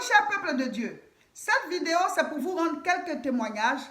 cher peuple de Dieu, cette vidéo, c'est pour vous rendre quelques témoignages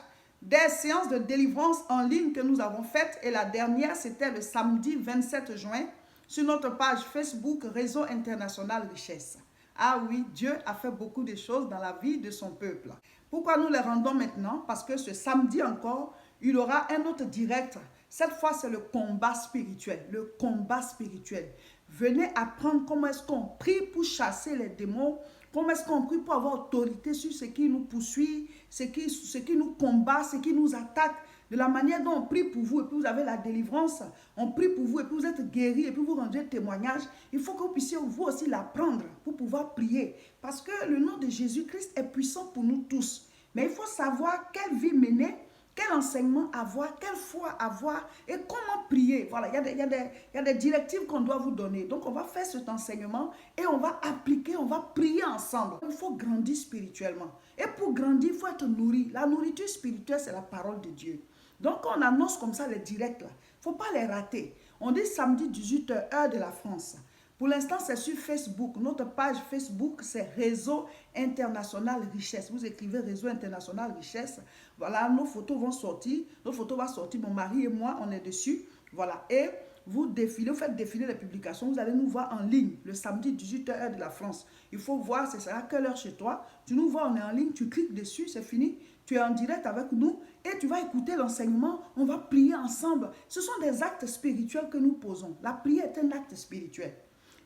des séances de délivrance en ligne que nous avons faites. Et la dernière, c'était le samedi 27 juin sur notre page Facebook Réseau International Richesse. Ah oui, Dieu a fait beaucoup de choses dans la vie de son peuple. Pourquoi nous les rendons maintenant? Parce que ce samedi encore, il y aura un autre direct. Cette fois, c'est le combat spirituel. Le combat spirituel. Venez apprendre comment est-ce qu'on prie pour chasser les démons. Comment est-ce qu'on prie pour avoir autorité sur ce qui nous poursuit, ce qui nous combat, ce qui nous attaque. De la manière dont on prie pour vous et puis vous avez la délivrance. On prie pour vous et puis vous êtes guéris et puis vous rendez témoignage. Il faut que vous puissiez vous aussi l'apprendre pour pouvoir prier. Parce que le nom de Jésus-Christ est puissant pour nous tous. Mais il faut savoir quelle vie mener, quel enseignement avoir, quelle foi avoir et comment prier. Voilà, il y a des directives qu'on doit vous donner. Donc, on va faire cet enseignement et on va appliquer, on va prier ensemble. Il faut grandir spirituellement. Et pour grandir, il faut être nourri. La nourriture spirituelle, c'est la parole de Dieu. Donc, on annonce comme ça les directs là. Il ne faut pas les rater. On dit samedi 18h, heure de la France. Pour l'instant, c'est sur Facebook. Notre page Facebook, c'est Réseau International Richesse. Vous écrivez Réseau International Richesse. Voilà, nos photos vont sortir. Nos photos vont sortir. Mon mari et moi, on est dessus. Voilà. Et vous défilez, vous faites défiler les publications. Vous allez nous voir en ligne le samedi 18h, heure de la France. Il faut voir, ce sera quelle heure chez toi. Tu nous vois, on est en ligne. Tu cliques dessus, c'est fini. Tu es en direct avec nous et tu vas écouter l'enseignement. On va prier ensemble. Ce sont des actes spirituels que nous posons. La prière est un acte spirituel.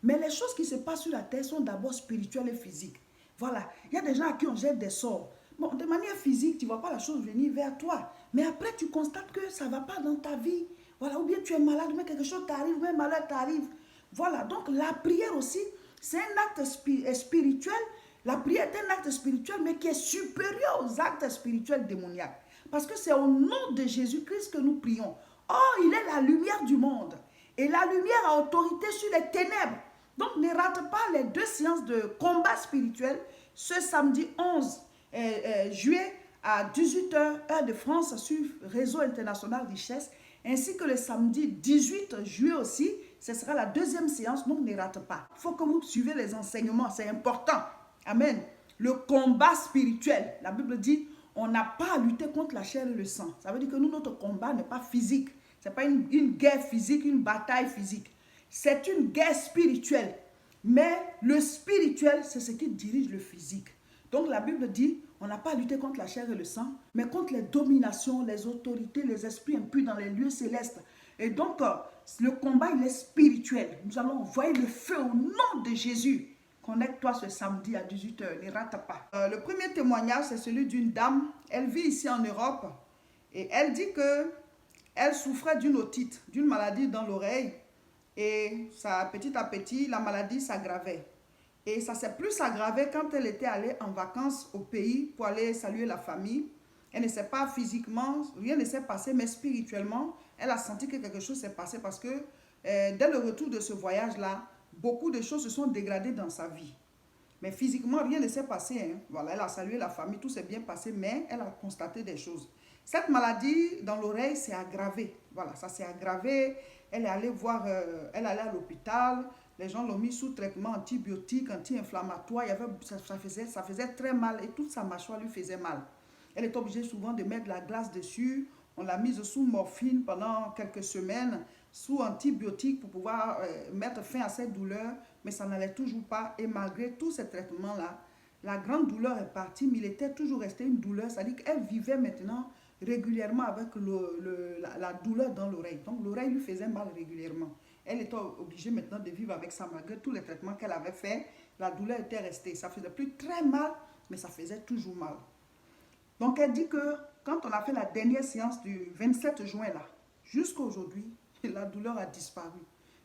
Mais les choses qui se passent sur la terre sont d'abord spirituelles et physiques. Voilà. Il y a des gens à qui on jette des sorts. Bon, de manière physique, tu ne vois pas la chose venir vers toi. Mais après, tu constates que ça ne va pas dans ta vie. Voilà. Ou bien tu es malade, mais quelque chose t'arrive, mais malheur t'arrive. Voilà. Donc, la prière aussi, c'est un acte spirituel. La prière est un acte spirituel, mais qui est supérieur aux actes spirituels démoniaques. Parce que c'est au nom de Jésus-Christ que nous prions. Oh, il est la lumière du monde. Et la lumière a autorité sur les ténèbres. Donc, ne rate pas les 2 séances de combat spirituel ce samedi 11 juillet à 18h, heure de France, sur Réseau International Richesse, ainsi que le samedi 18 juillet aussi. Ce sera la 2e séance, donc ne rate pas. Il faut que vous suivez les enseignements, c'est important. Amen. Le combat spirituel, la Bible dit, on n'a pas à lutter contre la chair et le sang. Ça veut dire que nous, notre combat n'est pas physique. Ce n'est pas une guerre physique, une bataille physique. C'est une guerre spirituelle. Mais le spirituel, c'est ce qui dirige le physique. Donc la Bible dit, on n'a pas à lutter contre la chair et le sang, mais contre les dominations, les autorités, les esprits impurs dans les lieux célestes. Et donc, le combat, il est spirituel. Nous allons envoyer le feu au nom de Jésus. Connecte-toi ce samedi à 18h, ne rate pas. Le premier témoignage, c'est celui d'une dame. Elle vit ici en Europe. Et elle dit que elle souffrait d'une otite, d'une maladie dans l'oreille. Et ça, petit à petit, la maladie s'aggravait. Et ça s'est plus aggravé quand elle était allée en vacances au pays pour aller saluer la famille. Elle ne sait pas physiquement, rien ne s'est passé, mais spirituellement, elle a senti que quelque chose s'est passé parce que dès le retour de ce voyage-là, beaucoup de choses se sont dégradées dans sa vie. Mais physiquement, rien ne s'est passé. Hein. Voilà, elle a salué la famille, tout s'est bien passé, mais elle a constaté des choses. Cette maladie dans l'oreille s'est aggravée. Voilà, ça s'est aggravé. Elle est allée voir, elle est allée à l'hôpital. Les gens l'ont mis sous traitement antibiotique, anti-inflammatoire. Ça faisait très mal et toute sa mâchoire lui faisait mal. Elle est obligée souvent de mettre de la glace dessus. On l'a mise sous morphine pendant quelques semaines, sous antibiotiques pour pouvoir mettre fin à cette douleur. Mais ça n'allait toujours pas. Et malgré tous ces traitements-là, la grande douleur est partie, mais il était toujours resté une douleur. C'est-à-dire qu'elle vivait maintenant régulièrement avec la douleur dans l'oreille. Donc l'oreille lui faisait mal régulièrement. Elle était obligée maintenant de vivre avec ça malgré tous les traitements qu'elle avait fait. La douleur était restée. Ça faisait plus très mal, mais ça faisait toujours mal. Donc elle dit que quand on a fait la dernière séance du 27 juin là, jusqu'à aujourd'hui, la douleur a disparu.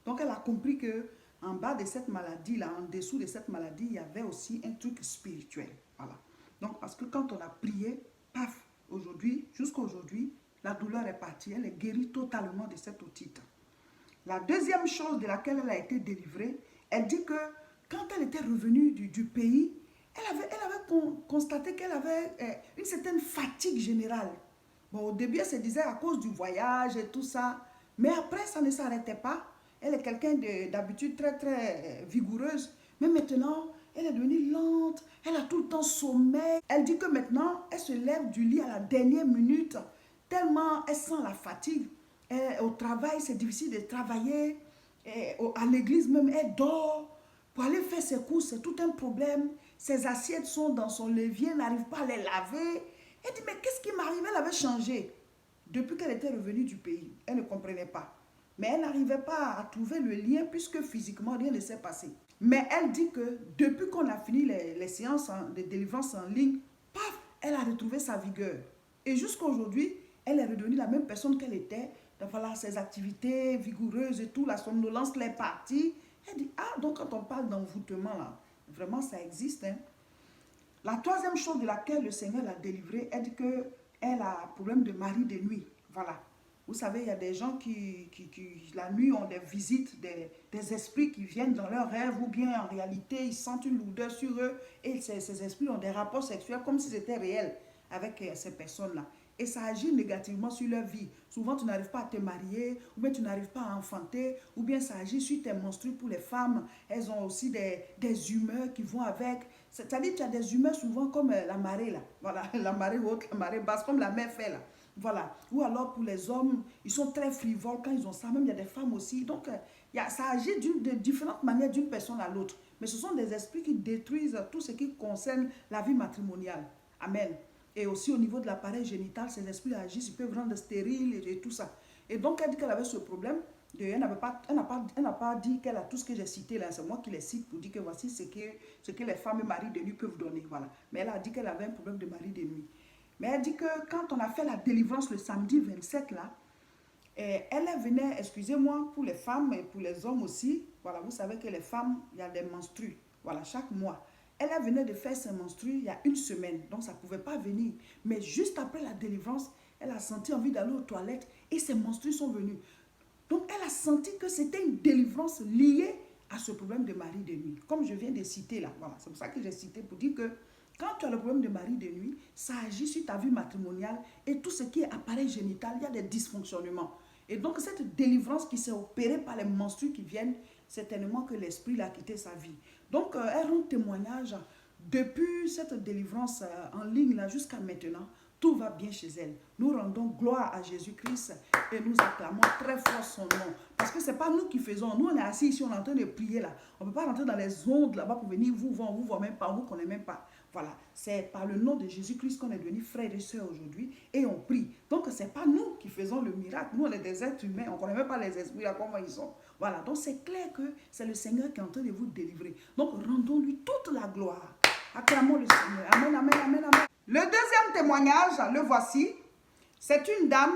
Donc elle a compris que en bas de cette maladie là, en dessous de cette maladie, il y avait aussi un truc spirituel. Voilà. Donc parce que quand on a prié, paf, aujourd'hui, jusqu'à aujourd'hui, la douleur est partie. Elle est guérie totalement de cette otite. La deuxième chose de laquelle elle a été délivrée, elle dit que quand elle était revenue du pays, elle avait constaté qu'elle avait une certaine fatigue générale. Bon, au début, elle se disait à cause du voyage et tout ça. Mais après, ça ne s'arrêtait pas. Elle est quelqu'un d'habitude très, très vigoureuse. Mais maintenant, elle est devenue lente. Elle a un sommeil. Elle dit que maintenant, elle se lève du lit à la dernière minute, tellement elle sent la fatigue. Et au travail, c'est difficile de travailler. Et à l'église même, elle dort. Pour aller faire ses courses, c'est tout un problème. Ses assiettes sont dans son levier, elle n'arrive pas à les laver. Elle dit, mais qu'est-ce qui m'arrive? Elle avait changé. Depuis qu'elle était revenue du pays, elle ne comprenait pas. Mais elle n'arrivait pas à trouver le lien puisque physiquement, rien ne s'est passé. Mais elle dit que depuis qu'on a fini les séances de délivrance en ligne, paf, elle a retrouvé sa vigueur. Et jusqu'à aujourd'hui, elle est redevenue la même personne qu'elle était. Donc voilà, ses activités vigoureuses et tout, la somnolence l'est partie. Elle dit, ah, donc quand on parle d'envoûtement, là, vraiment ça existe. Hein. La troisième chose de laquelle le Seigneur l'a délivrée, elle dit qu'elle a un problème de mari de nuit. Voilà. Vous savez, il y a des gens qui la nuit, ont des visites, des esprits qui viennent dans leurs rêves ou bien en réalité, ils sentent une lourdeur sur eux et ces esprits ont des rapports sexuels comme si c'était réel avec ces personnes-là. Et ça agit négativement sur leur vie. Souvent, tu n'arrives pas à te marier, ou bien tu n'arrives pas à enfanter, ou bien ça agit sur tes menstrues pour les femmes. Elles ont aussi des humeurs qui vont avec. C'est-à-dire que tu as des humeurs souvent comme la marée, là. Voilà, la marée haute, la marée basse, comme la mer fait, là. Voilà. Ou alors pour les hommes, ils sont très frivoles quand ils ont ça. Même il y a des femmes aussi. Donc, ça agit de différentes manières d'une personne à l'autre. Mais ce sont des esprits qui détruisent tout ce qui concerne la vie matrimoniale. Amen. Et aussi au niveau de l'appareil génital, ces esprits agissent, ils peuvent rendre stérile et tout ça. Et donc, elle dit qu'elle avait ce problème. Elle n'a pas dit qu'elle a tout ce que j'ai cité là. C'est moi qui les cite pour dire que voici ce que les femmes et maris de nuit peuvent donner. Voilà. Mais elle a dit qu'elle avait un problème de mari de nuit. Mais elle dit que quand on a fait la délivrance le samedi 27 là, elle venait, excusez-moi, pour les femmes et pour les hommes aussi. Voilà, vous savez que les femmes, il y a des menstrues. Voilà, chaque mois. Elle venait de faire ses menstrues il y a une semaine, donc ça ne pouvait pas venir. Mais juste après la délivrance, elle a senti envie d'aller aux toilettes et ses menstrues sont venues. Donc elle a senti que c'était une délivrance liée à ce problème de mari de nuit. Comme je viens de citer là, voilà, c'est pour ça que j'ai cité pour dire que quand tu as le problème de mari de nuit, ça agit sur ta vie matrimoniale et tout ce qui est appareil génital, il y a des dysfonctionnements. Et donc cette délivrance qui s'est opérée par les menstrues qui viennent, certainement que l'esprit l'a quitté sa vie. Donc elle rend témoignage depuis cette délivrance en ligne là jusqu'à maintenant. Tout va bien chez elle. Nous rendons gloire à Jésus-Christ et nous acclamons très fort son nom. Parce que ce n'est pas nous qui faisons. Nous, on est assis ici, on est en train de prier là. On ne peut pas rentrer dans les ondes là-bas pour venir vous voir. On ne vous voit même pas, on ne vous connaît même pas. Voilà, c'est par le nom de Jésus-Christ qu'on est devenus frères et sœurs aujourd'hui et on prie. Donc, ce n'est pas nous qui faisons le miracle. Nous, on est des êtres humains. On ne connaît même pas les esprits, là, comment ils sont. Voilà, donc c'est clair que c'est le Seigneur qui est en train de vous délivrer. Donc, rendons-lui toute la gloire. Acclamons le Seigneur. Amen, amen, amen, amen. Le deuxième témoignage, le voici. C'est une dame.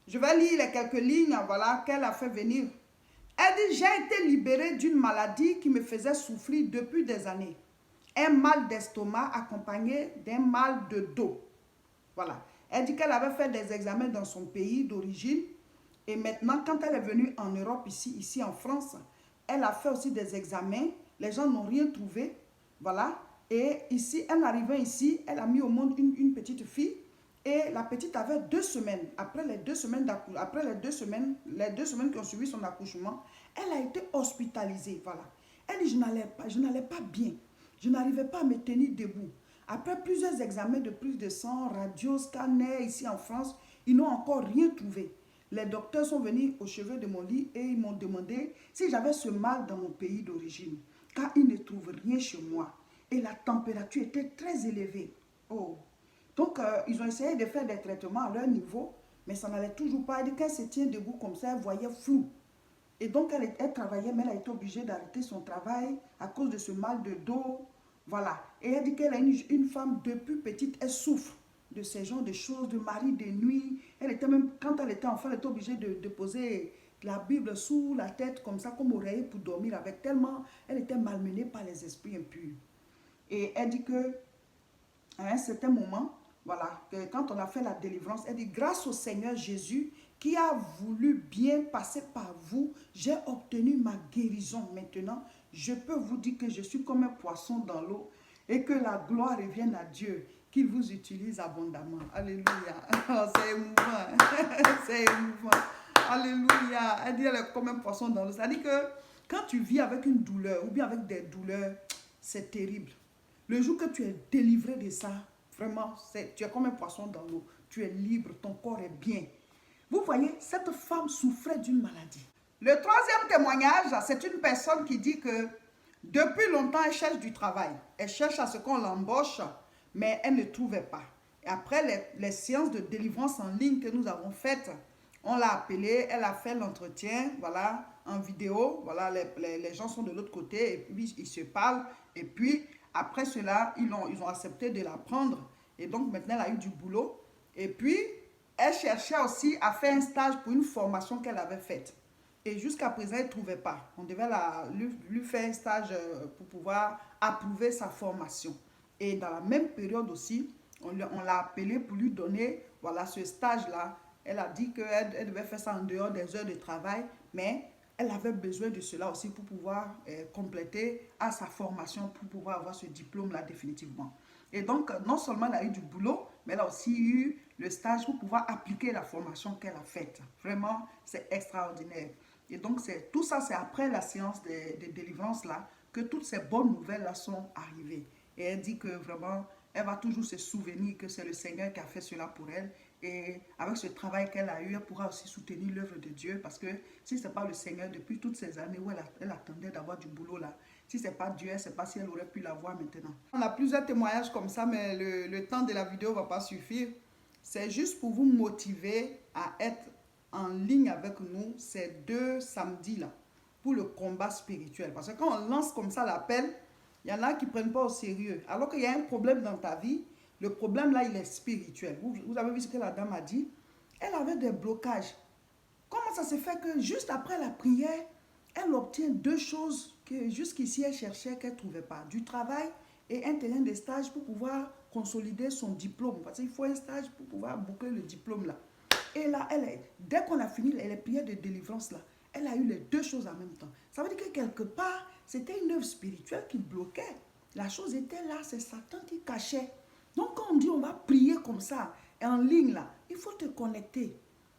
Je vais lire les quelques lignes, voilà, qu'elle a fait venir. Elle dit, j'ai été libérée d'une maladie qui me faisait souffrir depuis des années. Un mal d'estomac accompagné d'un mal de dos. Voilà. Elle dit qu'elle avait fait des examens dans son pays d'origine. Et maintenant, quand elle est venue en Europe, ici en France, elle a fait aussi des examens. Les gens n'ont rien trouvé. Voilà. Et ici, elle arrivait ici, elle a mis au monde une petite fille. Et la petite avait 2 semaines. Après les 2 semaines qui ont suivi son accouchement, elle a été hospitalisée. Voilà. Elle dit, je n'allais pas bien. Je n'arrivais pas à me tenir debout. Après plusieurs examens de prise de sang, radio, scanner ici en France, ils n'ont encore rien trouvé. Les docteurs sont venus au chevet de mon lit et ils m'ont demandé si j'avais ce mal dans mon pays d'origine. Car ils ne trouvent rien chez moi. Et la température était très élevée. Oh. Donc, ils ont essayé de faire des traitements à leur niveau, mais ça n'allait toujours pas. Elle, quand elle se tient debout comme ça, elle voyait flou. Et donc, elle travaillait, mais elle a été obligée d'arrêter son travail à cause de ce mal de dos. Voilà. Et elle dit qu'elle est une femme depuis petite, elle souffre de ces genres de choses, de mari de nuit. Elle était même, quand elle était enfant, elle était obligée de poser la Bible sous la tête, comme ça, comme oreiller pour dormir avec, tellement elle était malmenée par les esprits impurs. Et elle dit que, à un certain moment, voilà, que quand on a fait la délivrance, elle dit, grâce au Seigneur Jésus, qui a voulu bien passer par vous, j'ai obtenu ma guérison. Maintenant, je peux vous dire que je suis comme un poisson dans l'eau et que la gloire revienne à Dieu, qu'il vous utilise abondamment. Alléluia. C'est émouvant. C'est émouvant. Alléluia. Elle dit, elle est comme un poisson dans l'eau. C'est-à-dire que quand tu vis avec une douleur ou bien avec des douleurs, c'est terrible. Le jour que tu es délivré de ça, vraiment, tu es comme un poisson dans l'eau. Tu es libre, ton corps est bien. Vous voyez, cette femme souffrait d'une maladie. Le troisième témoignage, c'est une personne qui dit que depuis longtemps, elle cherche du travail. Elle cherche à ce qu'on l'embauche, mais elle ne trouvait pas. Et après les séances de délivrance en ligne que nous avons faites, on l'a appelée, elle a fait l'entretien, voilà, en vidéo. Voilà, les gens sont de l'autre côté et puis ils se parlent. Et puis, après cela, ils ont accepté de la prendre. Et donc, maintenant, elle a eu du boulot. Et puis, elle cherchait aussi à faire un stage pour une formation qu'elle avait faite. Et jusqu'à présent, elle ne trouvait pas. On devait lui faire un stage pour pouvoir approuver sa formation. Et dans la même période aussi, on l'a appelée pour lui donner voilà, ce stage-là. Elle a dit qu'elle devait faire ça en dehors des heures de travail, mais elle avait besoin de cela aussi pour pouvoir compléter à sa formation, pour pouvoir avoir ce diplôme-là définitivement. Et donc, non seulement elle a eu du boulot, mais elle a aussi eu le stage pour pouvoir appliquer la formation qu'elle a faite. Vraiment, c'est extraordinaire. Et donc, tout ça, c'est après la séance de délivrance là que toutes ces bonnes nouvelles-là sont arrivées. Et elle dit que vraiment, elle va toujours se souvenir que c'est le Seigneur qui a fait cela pour elle. Et avec ce travail qu'elle a eu, elle pourra aussi soutenir l'œuvre de Dieu. Parce que si ce n'est pas le Seigneur, depuis toutes ces années où elle attendait d'avoir du boulot là, si ce n'est pas Dieu, elle ne sait pas si elle aurait pu l'avoir maintenant. On a plusieurs témoignages comme ça, mais le temps de la vidéo ne va pas suffire. C'est juste pour vous motiver à être en ligne avec nous ces 2 samedis-là pour le combat spirituel. Parce que quand on lance comme ça l'appel, il y en a qui ne prennent pas au sérieux. Alors qu'il y a un problème dans ta vie, le problème là, il est spirituel. Vous avez vu ce que la dame a dit? Elle avait des blocages. Comment ça se fait que juste après la prière, elle obtient 2 choses que jusqu'ici elle cherchait qu'elle ne trouvait pas? Du travail et un terrain de stage pour pouvoir consolider son diplôme. Parce qu'il faut un stage pour pouvoir boucler le diplôme là. Et là, dès qu'on a fini les prières de délivrance là, elle a eu les 2 choses en même temps. Ça veut dire que quelque part, c'était une œuvre spirituelle qui bloquait. La chose était là, c'est Satan qui cachait. Donc quand on dit on va prier comme ça, en ligne là, il faut te connecter.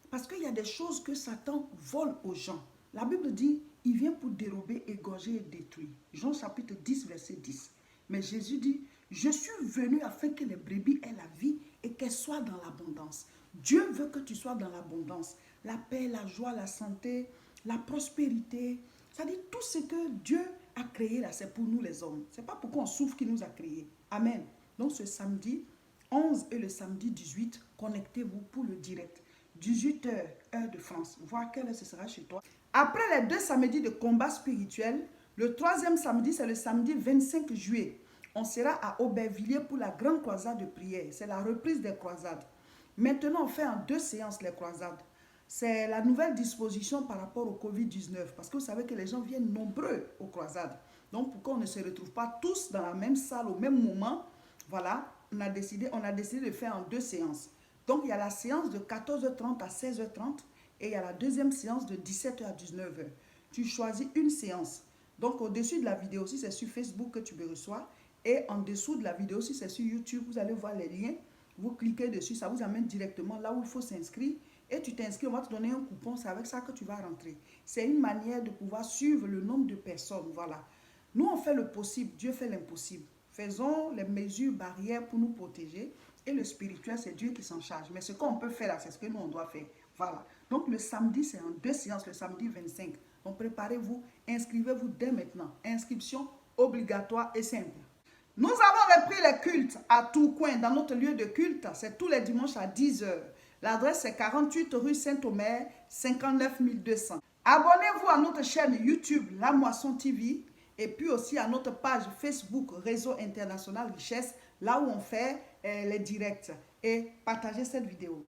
Parce qu'il y a des choses que Satan vole aux gens. La Bible dit, il vient pour dérober, égorger et détruire. Jean chapitre 10, verset 10. Mais Jésus dit, je suis venu afin que les brebis aient la vie et qu'elles soient dans l'abondance. Dieu veut que tu sois dans l'abondance. La paix, la joie, la santé, la prospérité. C'est-à-dire tout ce que Dieu a créé là, c'est pour nous les hommes. Ce n'est pas pourquoi on souffre qu'il nous a créés. Amen. Donc ce samedi 11 et le samedi 18, connectez-vous pour le direct. 18h, heure de France. Voir quelle heure ce sera chez toi. Après les 2 samedis de combat spirituel, le 3e samedi, c'est le samedi 25 juillet. On sera à Aubervilliers pour la grande croisade de prière. C'est la reprise des croisades. Maintenant, on fait en 2 séances les croisades. C'est la nouvelle disposition par rapport au Covid-19. Parce que vous savez que les gens viennent nombreux aux croisades. Donc, pourquoi on ne se retrouve pas tous dans la même salle au même moment? Voilà, on a décidé de faire en 2 séances. Donc, il y a la séance de 14h30 à 16h30 et il y a la 2e séance de 17h à 19h. Tu choisis une séance. Donc, au-dessus de la vidéo, si c'est sur Facebook que tu me reçois, et en dessous de la vidéo, si c'est sur YouTube, vous allez voir les liens. Vous cliquez dessus, ça vous amène directement là où il faut s'inscrire. Et tu t'inscris, on va te donner un coupon, c'est avec ça que tu vas rentrer. C'est une manière de pouvoir suivre le nombre de personnes, voilà. Nous, on fait le possible, Dieu fait l'impossible. Faisons les mesures barrières pour nous protéger. Et le spirituel, c'est Dieu qui s'en charge. Mais ce qu'on peut faire là, c'est ce que nous, on doit faire. Voilà. Donc, le samedi, c'est en 2 séances, le samedi 25. Donc, préparez-vous, inscrivez-vous dès maintenant. Inscription obligatoire et simple. Nous avons repris les cultes à Tourcoing, dans notre lieu de culte. C'est tous les dimanches à 10h. L'adresse est 48 rue Saint-Omer, 59 200. Abonnez-vous à notre chaîne YouTube, La Moisson TV. Et puis aussi à notre page Facebook, Réseau International Richesse, là où on fait les directs. Et partagez cette vidéo.